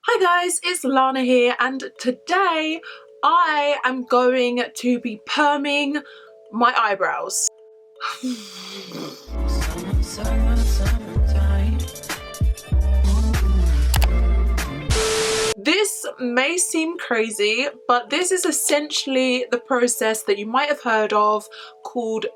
Hi guys, it's Lana here, and today I am going to be perming my eyebrows. This may seem crazy, but this is essentially the process that you might have heard of called,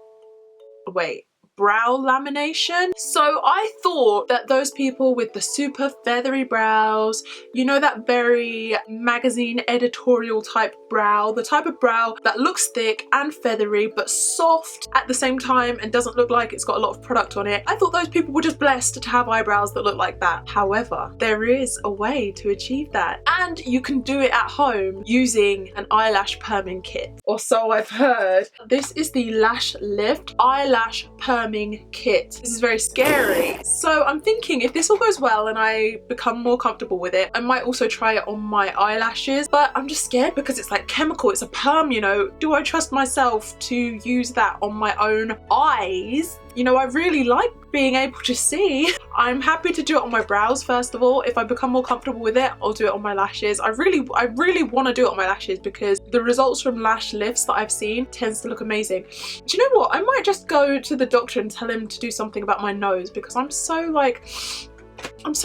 brow lamination. So I thought that those people with the super feathery brows, you know, that very magazine editorial type brow, the type of brow that looks thick and feathery but soft at the same time and doesn't look like it's got a lot of product on it, I thought those people were just blessed to have eyebrows that look like that. However, there is a way to achieve that, and you can do it at home using an eyelash perming kit, or so I've heard. This is the Lash Lift Eyelash Perming Kit. This is very scary. So I'm thinking if this all goes well and I become more comfortable with it, I might also try it on my eyelashes, but I'm just scared because it's like chemical, it's a perm, you know. Do I trust myself to use that on my own eyes? You know, I really like being able to see. I'm happy to do it on my brows first of all. If I become more comfortable with it, I'll do it on my lashes. I really want to do it on my lashes because the results from lash lifts that I've seen tends to look amazing. Do you know what? I might just go to the doctor and tell him to do something about my nose because I'm so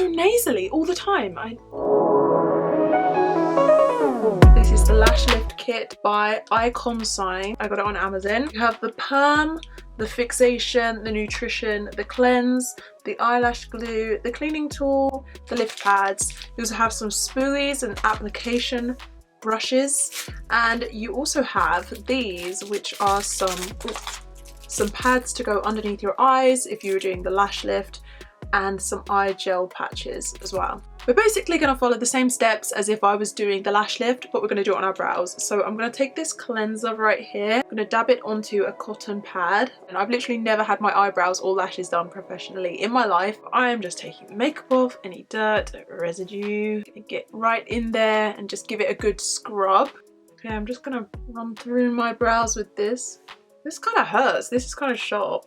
nasally all the time. This is the Lash Lift Kit by Icon Sign. I got it on Amazon. You have the perm, the fixation, the nutrition, the cleanse, the eyelash glue, the cleaning tool, the lift pads. You also have some spoolies and application brushes, and you also have these, which are some pads to go underneath your eyes if you were doing the lash lift, and some eye gel patches as well. We're basically going to follow the same steps as if I was doing the lash lift, but we're going to do it on our brows. So I'm going to take this cleanser right here, I'm going to dab it onto a cotton pad, and I've literally never had my eyebrows or lashes done professionally in my life. I am just taking the makeup off, any dirt, residue, get right in there and just give it a good scrub. Okay, I'm just going to run through my brows with this. This kind of hurts, this is kind of sharp.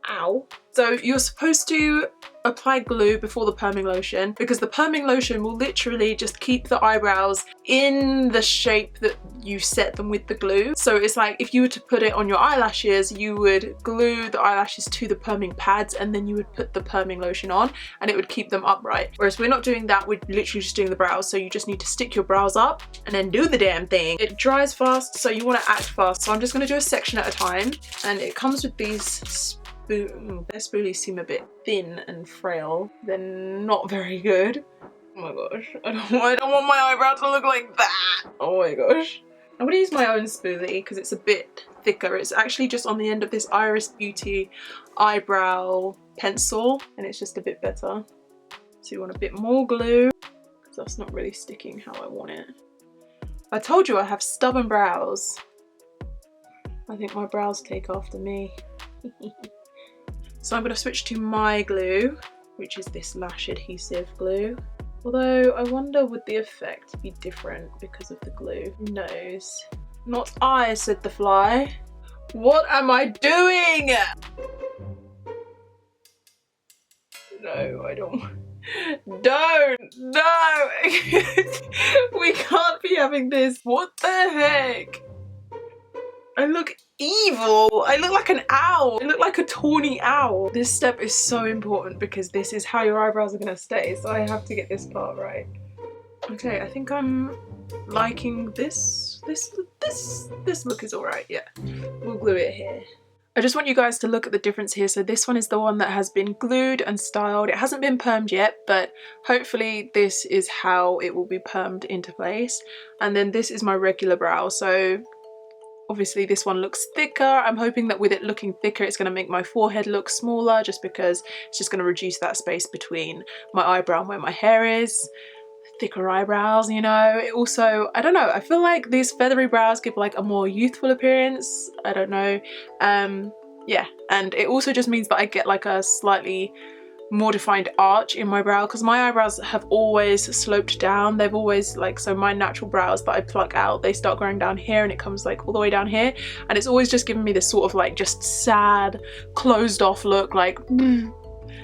Ow. So you're supposed to apply glue before the perming lotion because the perming lotion will literally just keep the eyebrows in the shape that you set them with the glue. So it's like if you were to put it on your eyelashes, you would glue the eyelashes to the perming pads and then you would put the perming lotion on and it would keep them upright. Whereas we're not doing that, we're literally just doing the brows. So you just need to stick your brows up and then do the damn thing. It dries fast, so you want to act fast. So I'm just going to do a section at a time, and it comes with these their spoolies seem a bit thin and frail. They're not very good. Oh my gosh, I don't want my eyebrow to look like that. Oh my gosh. I'm gonna use my own spoolie because it's a bit thicker. It's actually just on the end of this Iris Beauty eyebrow pencil, and it's just a bit better. So you want a bit more glue because that's not really sticking how I want it. I told you I have stubborn brows. I think my brows take after me. So I'm going to switch to my glue, which is this Lash adhesive glue. Although I wonder would the effect be different because of the glue? Who knows? Not I, said the fly. What am I doing? No, I don't. Don't! No! We can't be having this. What the heck? I look evil. I look like an owl. I look like a tawny owl. This step is so important because this is how your eyebrows are gonna stay, so I have to get this part right. Okay, I think I'm liking this. This look is alright, yeah. We'll glue it here. I just want you guys to look at the difference here. So this one is the one that has been glued and styled. It hasn't been permed yet, but hopefully this is how it will be permed into place. And then this is my regular brow. So obviously this one looks thicker. I'm hoping that with it looking thicker, it's going to make my forehead look smaller just because it's just going to reduce that space between my eyebrow and where my hair is. Thicker eyebrows, you know. It also, I don't know, I feel like these feathery brows give like a more youthful appearance. I don't know. Yeah, and it also just means that I get like a slightly more defined arch in my brow because my eyebrows have always sloped down. They've always so my natural brows that I pluck out, they start growing down here and it comes like all the way down here, and it's always just given me this sort of like just sad closed off look, like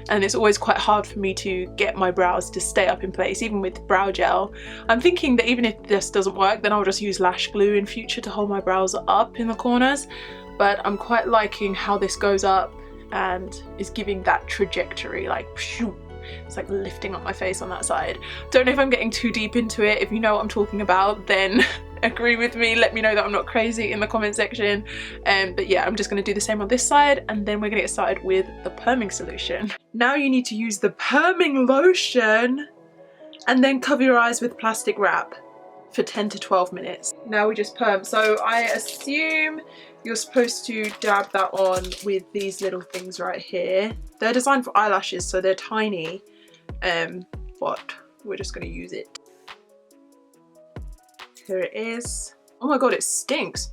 and it's always quite hard for me to get my brows to stay up in place, even with brow gel. I'm thinking that even if this doesn't work, then I'll just use lash glue in future to hold my brows up in the corners, but I'm quite liking how this goes up and is giving that trajectory, like pshoo. It's like lifting up my face on that side. Don't know if I'm getting too deep into it. If you know what I'm talking about, then agree with me, let me know that I'm not crazy in the comment section. But yeah, I'm just going to do the same on this side, and then we're going to get started with the perming solution. Now you need to use the perming lotion and then cover your eyes with plastic wrap for 10 to 12 minutes. Now we just perm. So I assume you're supposed to dab that on with these little things right here. They're designed for eyelashes, so they're tiny, but we're just going to use it. Here it is. Oh my god, it stinks.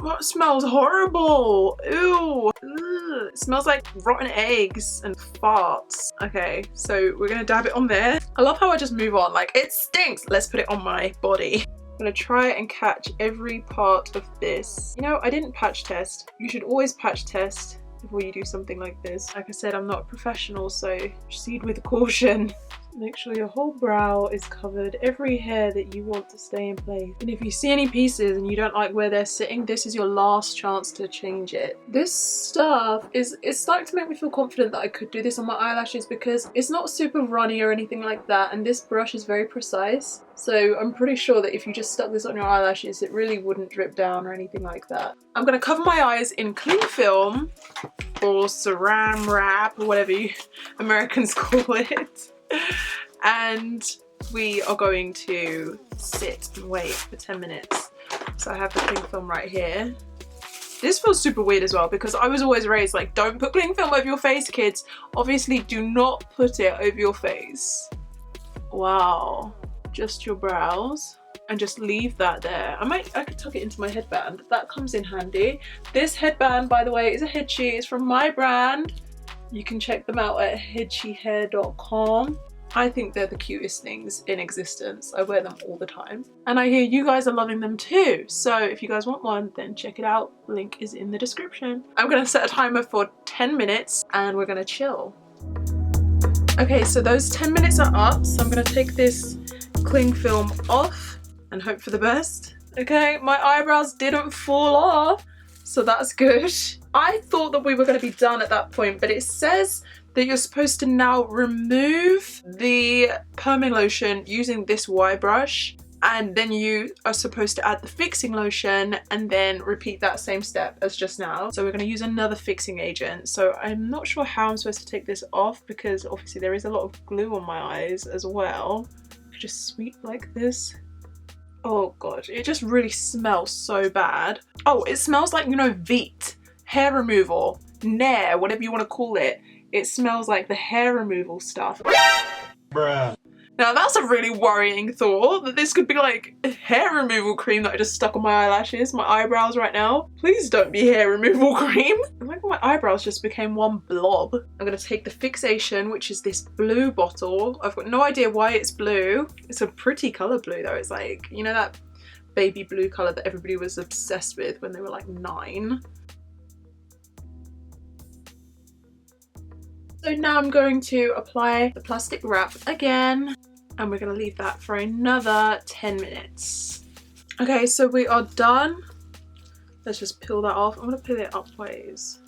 Oh, it smells horrible. Ew. Ugh. It smells like rotten eggs and farts. Okay, so we're gonna dab it on there. I love how I just move on, like it stinks. Let's put it on my body. I'm gonna try and catch every part of this. You know, I didn't patch test. You should always patch test before you do something like this. Like I said, I'm not a professional, so proceed with caution. Make sure your whole brow is covered, every hair that you want to stay in place. And if you see any pieces and you don't like where they're sitting, this is your last chance to change it. This stuff it's starting to make me feel confident that I could do this on my eyelashes because it's not super runny or anything like that, and this brush is very precise. So I'm pretty sure that if you just stuck this on your eyelashes, it really wouldn't drip down or anything like that. I'm gonna cover my eyes in cling film or saran wrap or whatever you Americans call it. And we are going to sit and wait for 10 minutes. So I have the cling film right here. This feels super weird as well because I was always raised like, don't put cling film over your face, kids. Obviously do not put it over your face. Wow, just your brows. And just leave that there. I could tuck it into my headband. That comes in handy. This headband, by the way, is a headsheet. It's from my brand. You can check them out at headsheethair.com. I think they're the cutest things in existence. I wear them all the time. And I hear you guys are loving them too. So if you guys want one, then check it out. Link is in the description. I'm gonna set a timer for 10 minutes and we're gonna chill. Okay, so those 10 minutes are up. So I'm gonna take this cling film off and hope for the best. Okay, my eyebrows didn't fall off, so that's good. I thought that we were going to be done at that point, but it says that you're supposed to now remove the perming lotion using this Y brush, and then you are supposed to add the fixing lotion and then repeat that same step as just now. So we're going to use another fixing agent. So I'm not sure how I'm supposed to take this off because obviously there is a lot of glue on my eyes as well. Just sweep like this. Oh god, it just really smells so bad. Oh, it smells like, you know, Veet, hair removal, Nair, whatever you want to call it. It smells like the hair removal stuff. Bruh. Now that's a really worrying thought, that this could be like a hair removal cream that I just stuck on my eyelashes, my eyebrows right now. Please don't be hair removal cream. I like my eyebrows just became one blob. I'm gonna take the fixation, which is this blue bottle. I've got no idea why it's blue. It's a pretty color blue though. It's like, you know, that baby blue color that everybody was obsessed with when they were like 9. So now I'm going to apply the plastic wrap again, and we're going to leave that for another 10 minutes. Okay, so we are done. Let's just peel that off. I'm going to peel it upways.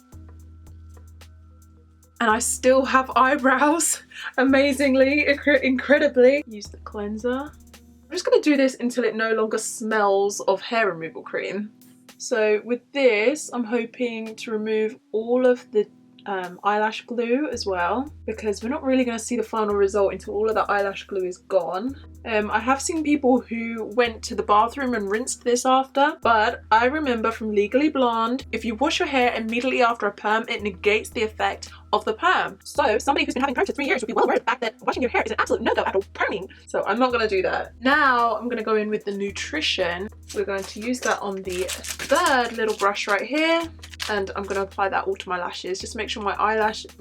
And I still have eyebrows, amazingly, incredibly. Use the cleanser. I'm just going to do this until it no longer smells of hair removal cream. So with this, I'm hoping to remove all of the eyelash glue as well, because we're not really going to see the final result until all of that eyelash glue is gone. I have seen people who went to the bathroom and rinsed this after, but I remember from Legally Blonde, if you wash your hair immediately after a perm, it negates the effect of the perm. So somebody who's been having perms for 3 years would be well aware of the fact that washing your hair is an absolute no-go after perming. So I'm not going to do that. Now I'm going to go in with the nutrition. We're going to use that on the third little brush right here, and I'm going to apply that all to my lashes. Just make sure my eyelashes,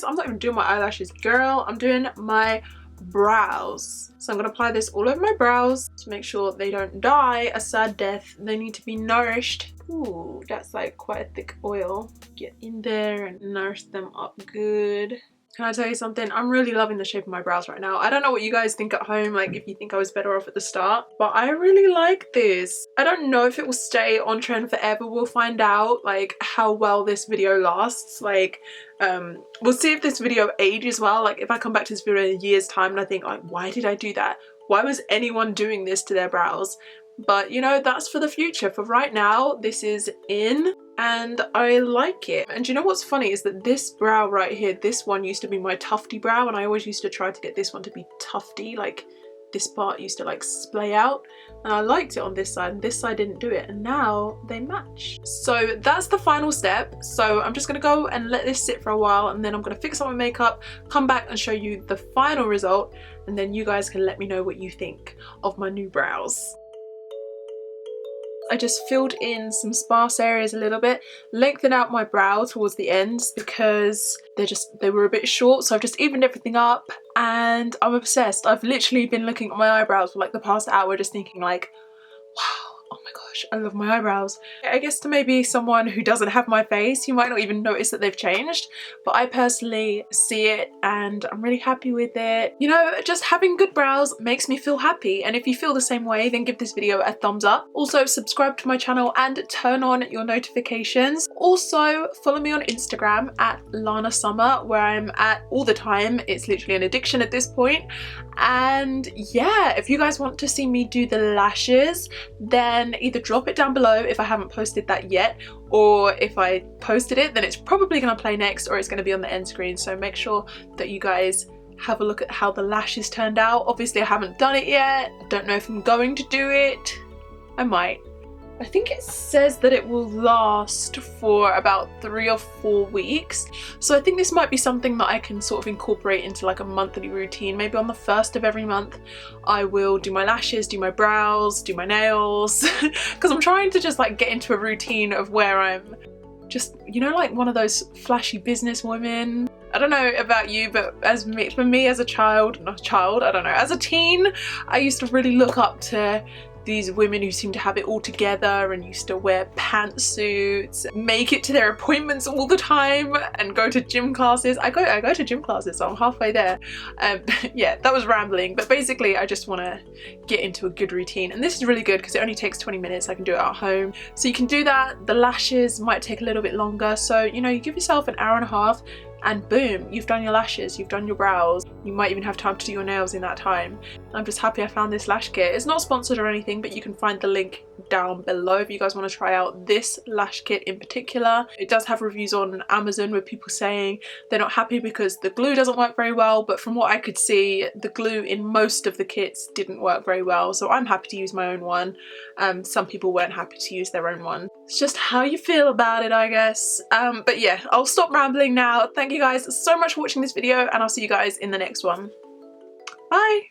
I'm not even doing my eyelashes, girl, I'm doing my brows. So I'm going to apply this all over my brows to make sure they don't die a sad death. They need to be nourished. Ooh, that's like quite a thick oil. Get in there and nourish them up good. Can I tell you something? I'm really loving the shape of my brows right now. I don't know what you guys think at home, like if you think I was better off at the start, but I really like this. I don't know if it will stay on trend forever. We'll find out like how well this video lasts. Like we'll see if this video ages well. Like if I come back to this video in a year's time and I think like, why did I do that? Why was anyone doing this to their brows? But you know, that's for the future. For right now, this is in and I like it. And you know what's funny is that this brow right here, this one used to be my tufty brow, and I always used to try to get this one to be tufty, like this part used to like splay out, and I liked it on this side and this side didn't do it, and now they match. So that's the final step. So I'm just gonna go and let this sit for a while, and then I'm gonna fix up my makeup, come back and show you the final result, and then you guys can let me know what you think of my new brows. I just filled in some sparse areas a little bit, lengthened out my brow towards the ends because they were a bit short, so I've just evened everything up and I'm obsessed. I've literally been looking at my eyebrows for like the past hour just thinking like, wow, oh my gosh, I love my eyebrows. I guess to maybe someone who doesn't have my face, you might not even notice that they've changed, but I personally see it and I'm really happy with it. You know, just having good brows makes me feel happy, and if you feel the same way, then give this video a thumbs up. Also subscribe to my channel and turn on your notifications. Also follow me on Instagram at Lana Summer, where I'm at all the time. It's literally an addiction at this point. And yeah, if you guys want to see me do the lashes, then either drop it down below if I haven't posted that yet, or if I posted it, then it's probably going to play next, or it's going to be on the end screen. So make sure that you guys have a look at how the lashes turned out. Obviously I haven't done it yet. I don't know if I'm going to do it. I might. I think it says that it will last for about 3 or 4 weeks. So I think this might be something that I can sort of incorporate into like a monthly routine. Maybe on the 1st of every month, I will do my lashes, do my brows, do my nails. Because I'm trying to just like get into a routine of where I'm just, you know, like one of those flashy business women. I don't know about you, but for me as a child, not a child, I don't know, as a teen, I used to really look up to these women who seem to have it all together and used to wear pantsuits, make it to their appointments all the time, and go to gym classes. I go to gym classes, so I'm halfway there. Yeah, that was rambling, but basically I just want to get into a good routine, and this is really good because it only takes 20 minutes. I can do it at home, so you can do that. The lashes might take a little bit longer, so you know, you give yourself an hour and a half and boom, you've done your lashes, you've done your brows. You might even have time to do your nails in that time. I'm just happy I found this lash kit. It's not sponsored or anything, but you can find the link down below if you guys want to try out this lash kit in particular. It does have reviews on Amazon with people saying they're not happy because the glue doesn't work very well, but from what I could see, the glue in most of the kits didn't work very well, so I'm happy to use my own one. Some people weren't happy to use their own one. It's just how you feel about it, I guess. But yeah, I'll stop rambling now. Thank you guys so much for watching this video, and I'll see you guys in the next one. Bye!